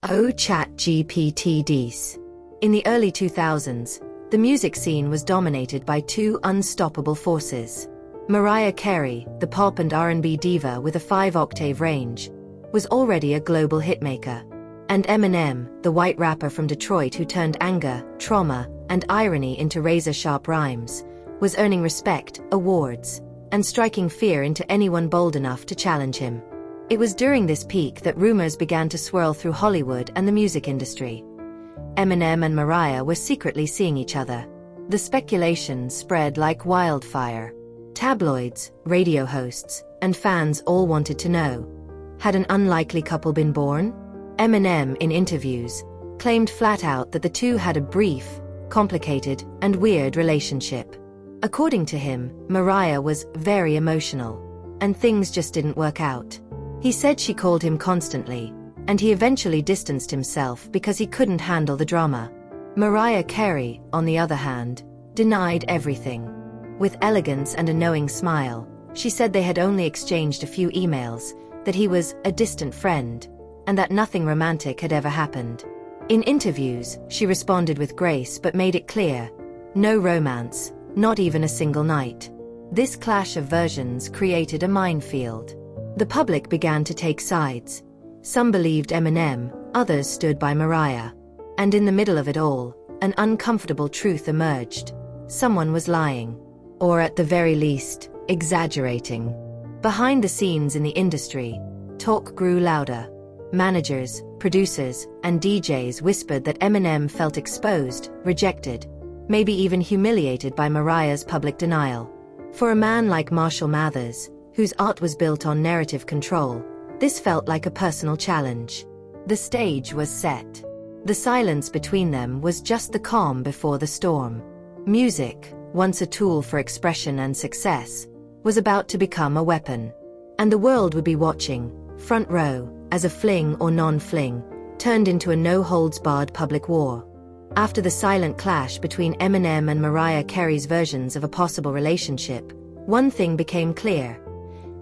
Oh ChatGPT. In the early 2000s, the music scene was dominated by two unstoppable forces. Mariah Carey, the pop and R&B diva with a 5-octave range, was already a global hitmaker. And Eminem, the white rapper from Detroit who turned anger, trauma, and irony into razor-sharp rhymes, was earning respect, awards, and striking fear into anyone bold enough to challenge him. It was during this peak that rumors began to swirl through Hollywood and the music industry. Eminem and Mariah were secretly seeing each other. The speculation spread like wildfire. Tabloids, radio hosts, and fans all wanted to know, had an unlikely couple been born? Eminem, in interviews, claimed flat out that the two had a brief, complicated, and weird relationship. According to him, Mariah was very emotional, and things just didn't work out. He said she called him constantly, and he eventually distanced himself because he couldn't handle the drama. Mariah Carey, on the other hand, denied everything. With elegance and a knowing smile, she said they had only exchanged a few emails, that he was a distant friend, and that nothing romantic had ever happened. In interviews, she responded with grace but made it clear, no romance, not even a single night. This clash of versions created a minefield. The public began to take sides. Some believed Eminem, others stood by Mariah. And in the middle of it all, an uncomfortable truth emerged. Someone was lying. Or at the very least, exaggerating. Behind the scenes in the industry, talk grew louder. Managers, producers, and DJs whispered that Eminem felt exposed, rejected, maybe even humiliated by Mariah's public denial. For a man like Marshall Mathers, whose art was built on narrative control, this felt like a personal challenge. The stage was set. The silence between them was just the calm before the storm. Music, once a tool for expression and success, was about to become a weapon. And the world would be watching, front row, as a fling or non-fling turned into a no-holds-barred public war. After the silent clash between Eminem and Mariah Carey's versions of a possible relationship, one thing became clear.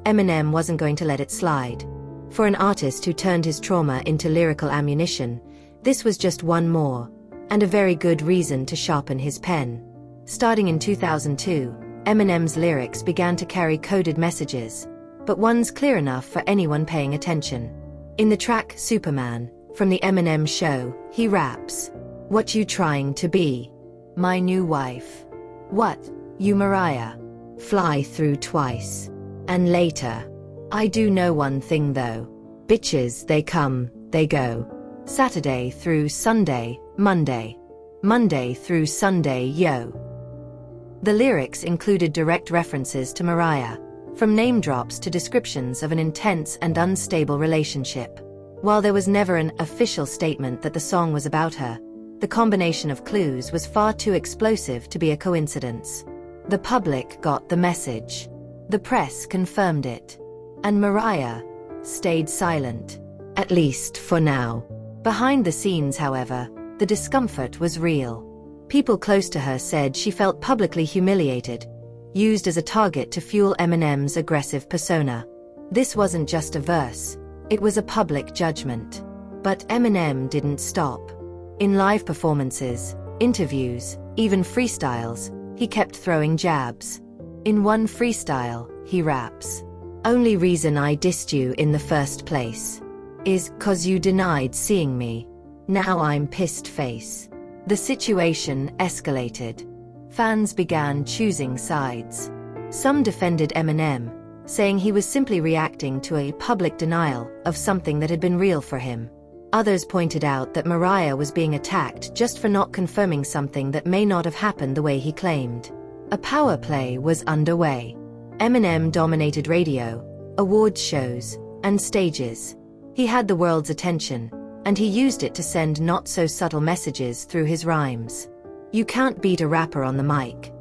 Eminem wasn't going to let it slide. For an artist who turned his trauma into lyrical ammunition, this was just one more, and a very good reason to sharpen his pen. Starting in 2002, Eminem's lyrics began to carry coded messages, but ones clear enough for anyone paying attention. In the track Superman, from the Eminem Show, he raps, "What you trying to be? My new wife. What, you Mariah? Fly through twice. And later. I do know one thing though. Bitches, they come, they go. Saturday through Sunday, Monday. Monday through Sunday, yo." The lyrics included direct references to Mariah, from name drops to descriptions of an intense and unstable relationship. While there was never an official statement that the song was about her, the combination of clues was far too explosive to be a coincidence. The public got the message. The press confirmed it. And Mariah stayed silent. At least for now. Behind the scenes, however, the discomfort was real. People close to her said she felt publicly humiliated, used as a target to fuel Eminem's aggressive persona. This wasn't just a verse, it was a public judgment. But Eminem didn't stop. In live performances, interviews, even freestyles, he kept throwing jabs. In one freestyle, he raps, "Only reason I dissed you in the first place is 'cause you denied seeing me. Now I'm pissed face." The situation escalated. Fans began choosing sides. Some defended Eminem, saying he was simply reacting to a public denial of something that had been real for him. Others pointed out that Mariah was being attacked just for not confirming something that may not have happened the way he claimed. A power play was underway. Eminem dominated radio, awards shows, and stages. He had the world's attention, and he used it to send not-so-subtle messages through his rhymes. You can't beat a rapper on the mic,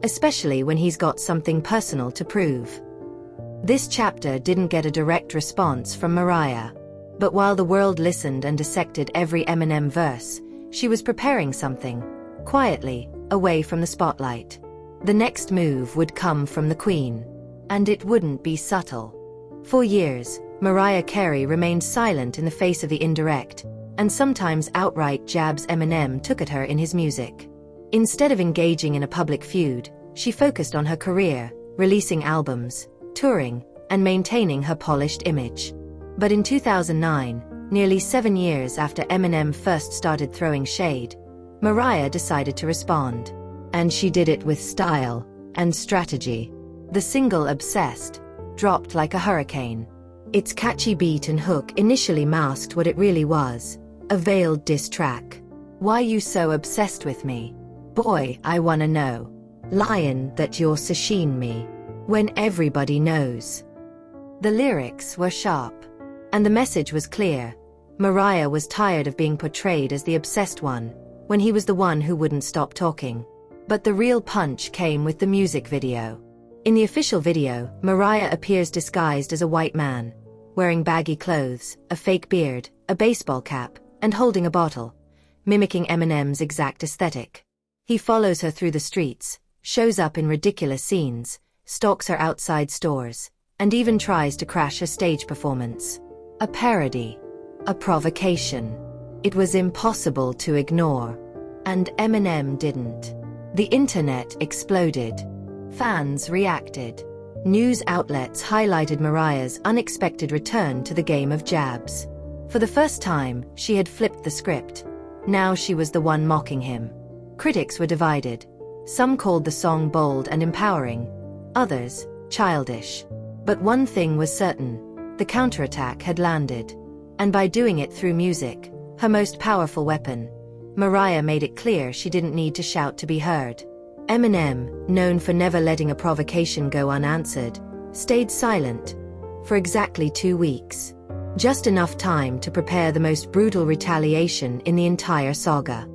especially when he's got something personal to prove. This chapter didn't get a direct response from Mariah. But while the world listened and dissected every Eminem verse, she was preparing something, quietly, away from the spotlight. The next move would come from the Queen. And it wouldn't be subtle. For years, Mariah Carey remained silent in the face of the indirect, and sometimes outright jabs Eminem took at her in his music. Instead of engaging in a public feud, she focused on her career, releasing albums, touring, and maintaining her polished image. But in 2009, nearly 7 years after Eminem first started throwing shade, Mariah decided to respond. And she did it with style and strategy. The single Obsessed dropped like a hurricane. Its catchy beat and hook initially masked what it really was, a veiled diss track. Why you so obsessed with me? Boy, I wanna know. Lyin' that you're sasheen me. When everybody knows. The lyrics were sharp. And the message was clear. Mariah was tired of being portrayed as the obsessed one, when he was the one who wouldn't stop talking. But the real punch came with the music video. In the official video, Mariah appears disguised as a white man, wearing baggy clothes, a fake beard, a baseball cap, and holding a bottle, mimicking Eminem's exact aesthetic. He follows her through the streets, shows up in ridiculous scenes, stalks her outside stores, and even tries to crash her stage performance. A parody. A provocation. It was impossible to ignore. And Eminem didn't. The internet exploded. Fans reacted. News outlets highlighted Mariah's unexpected return to the game of jabs. For the first time, she had flipped the script. Now she was the one mocking him. Critics were divided. Some called the song bold and empowering, others, childish. But one thing was certain, the counterattack had landed. And by doing it through music, her most powerful weapon, Mariah made it clear she didn't need to shout to be heard. Eminem, known for never letting a provocation go unanswered, stayed silent for exactly 2 weeks. Just enough time to prepare the most brutal retaliation in the entire saga.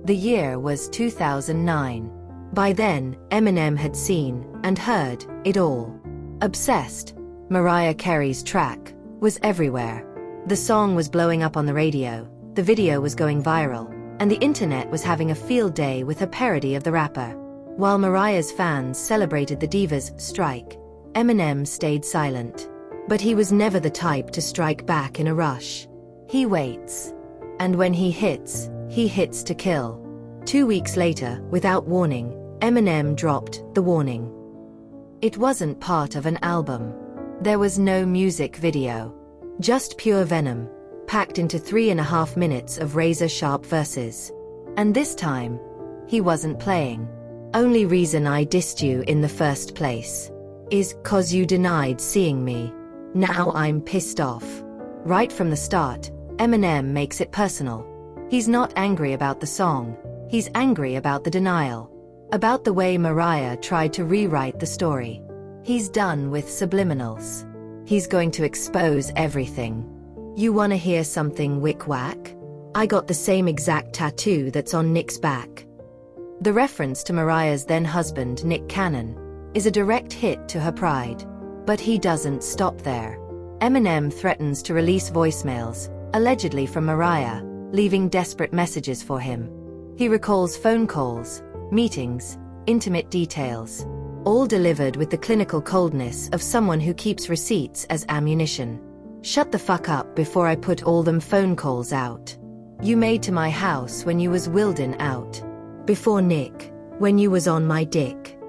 The year was 2009. By then, Eminem had seen and heard it all. Obsessed, Mariah Carey's track, was everywhere. The song was blowing up on the radio, the video was going viral, and the internet was having a field day with a parody of the rapper. While Mariah's fans celebrated the diva's strike, Eminem stayed silent. But he was never the type to strike back in a rush. He waits. And when he hits to kill. 2 weeks later, without warning, Eminem dropped The Warning. It wasn't part of an album. There was no music video. Just pure venom, packed into 3.5 minutes of razor-sharp verses. And this time, he wasn't playing. Only reason I dissed you in the first place is 'cause you denied seeing me. Now I'm pissed off. Right from the start, Eminem makes it personal. He's not angry about the song. He's angry about the denial. About the way Mariah tried to rewrite the story. He's done with subliminals. He's going to expose everything. You wanna hear something wick-wack? I got the same exact tattoo that's on Nick's back. The reference to Mariah's then-husband Nick Cannon is a direct hit to her pride. But he doesn't stop there. Eminem threatens to release voicemails, allegedly from Mariah, leaving desperate messages for him. He recalls phone calls, meetings, intimate details, all delivered with the clinical coldness of someone who keeps receipts as ammunition. Shut the fuck up before I put all them phone calls out. You made to my house when you was wildin' out. Before Nick, when you was on my dick.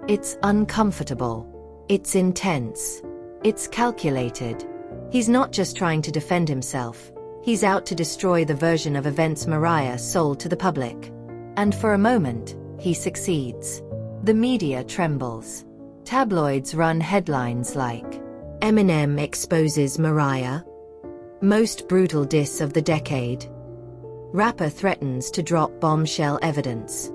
It's uncomfortable. It's intense. It's calculated. He's not just trying to defend himself. He's out to destroy the version of events Mariah sold to the public. And for a moment, he succeeds. The media trembles. Tabloids run headlines like, Eminem exposes Mariah. Most brutal diss of the decade. Rapper threatens to drop bombshell evidence.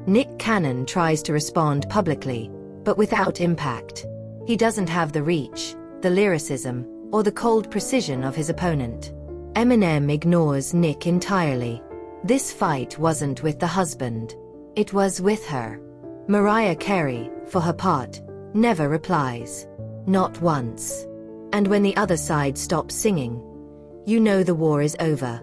Nick Cannon tries to respond publicly, but without impact. He doesn't have the reach, the lyricism, or the cold precision of his opponent. Eminem ignores Nick entirely. This fight wasn't with the husband. It was with her. Mariah Carey, for her part, never replies. Not once. And when the other side stops singing, you know the war is over.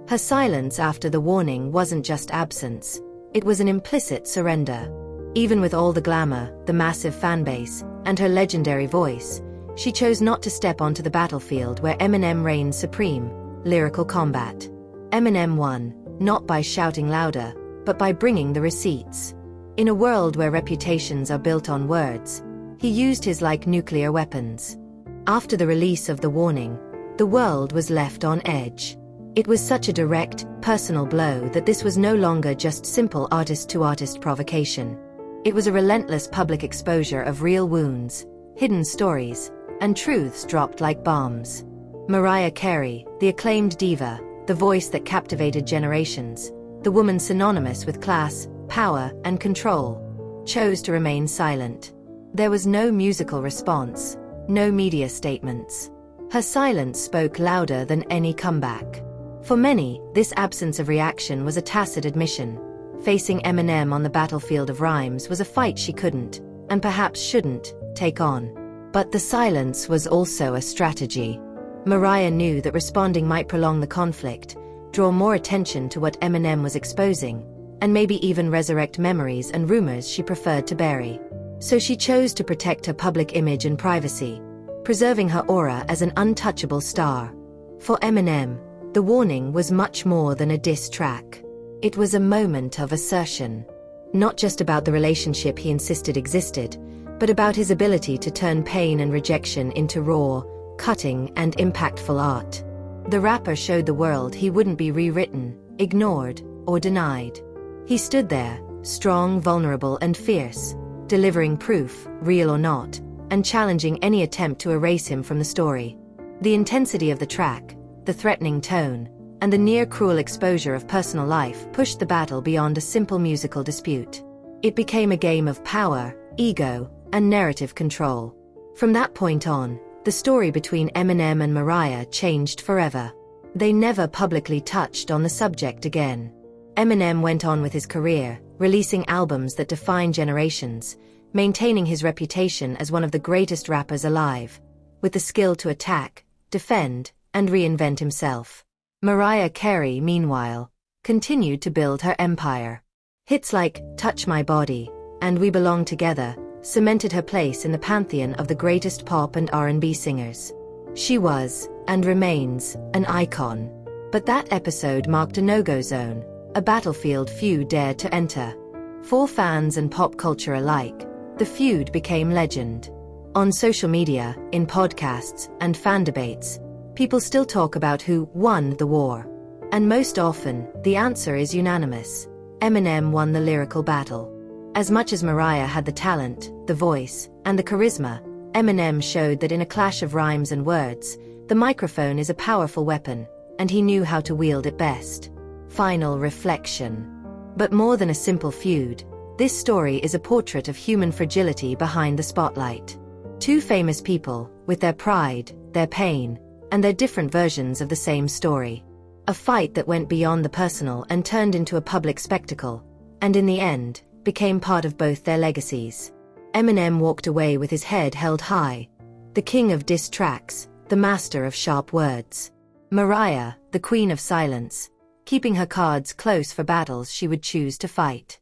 Her silence after the warning wasn't just absence, it was an implicit surrender. Even with all the glamour, the massive fanbase, and her legendary voice, she chose not to step onto the battlefield where Eminem reigns supreme, lyrical combat. Eminem won, not by shouting louder, but by bringing the receipts. In a world where reputations are built on words, he used his like nuclear weapons. After the release of The Warning, the world was left on edge. It was such a direct, personal blow that this was no longer just simple artist-to-artist provocation. It was a relentless public exposure of real wounds, hidden stories, and truths dropped like bombs. Mariah Carey, the acclaimed diva, the voice that captivated generations, the woman synonymous with class, power, and control, chose to remain silent. There was no musical response, no media statements. Her silence spoke louder than any comeback. For many, this absence of reaction was a tacit admission. Facing Eminem on the battlefield of rhymes was a fight she couldn't, and perhaps shouldn't, take on. But the silence was also a strategy. Mariah knew that responding might prolong the conflict, draw more attention to what Eminem was exposing, and maybe even resurrect memories and rumors she preferred to bury. So she chose to protect her public image and privacy, preserving her aura as an untouchable star. For Eminem, The Warning was much more than a diss track. It was a moment of assertion. Not just about the relationship he insisted existed, but about his ability to turn pain and rejection into raw, cutting, and impactful art. The rapper showed the world he wouldn't be rewritten, ignored, or denied. He stood there, strong, vulnerable, and fierce, delivering proof, real or not, and challenging any attempt to erase him from the story. The intensity of the track, the threatening tone, and the near-cruel exposure of personal life pushed the battle beyond a simple musical dispute. It became a game of power, ego, and narrative control. From that point on, the story between Eminem and Mariah changed forever. They never publicly touched on the subject again. Eminem went on with his career, releasing albums that defined generations, maintaining his reputation as one of the greatest rappers alive, with the skill to attack, defend, and reinvent himself. Mariah Carey, meanwhile, continued to build her empire. Hits like Touch My Body and We Belong Together cemented her place in the pantheon of the greatest pop and R&B singers. She was, and remains, an icon. But that episode marked a no-go zone, a battlefield few dared to enter. For fans and pop culture alike, the feud became legend. On social media, in podcasts, and fan debates, people still talk about who won the war. And most often, the answer is unanimous. Eminem won the lyrical battle. As much as Mariah had the talent, the voice, and the charisma, Eminem showed that in a clash of rhymes and words, the microphone is a powerful weapon, and he knew how to wield it best. Final reflection. But more than a simple feud, this story is a portrait of human fragility behind the spotlight. Two famous people, with their pride, their pain, and their different versions of the same story. A fight that went beyond the personal and turned into a public spectacle, and in the end, became part of both their legacies. Eminem walked away with his head held high, the king of diss tracks, the master of sharp words. Mariah, the queen of silence, keeping her cards close for battles she would choose to fight.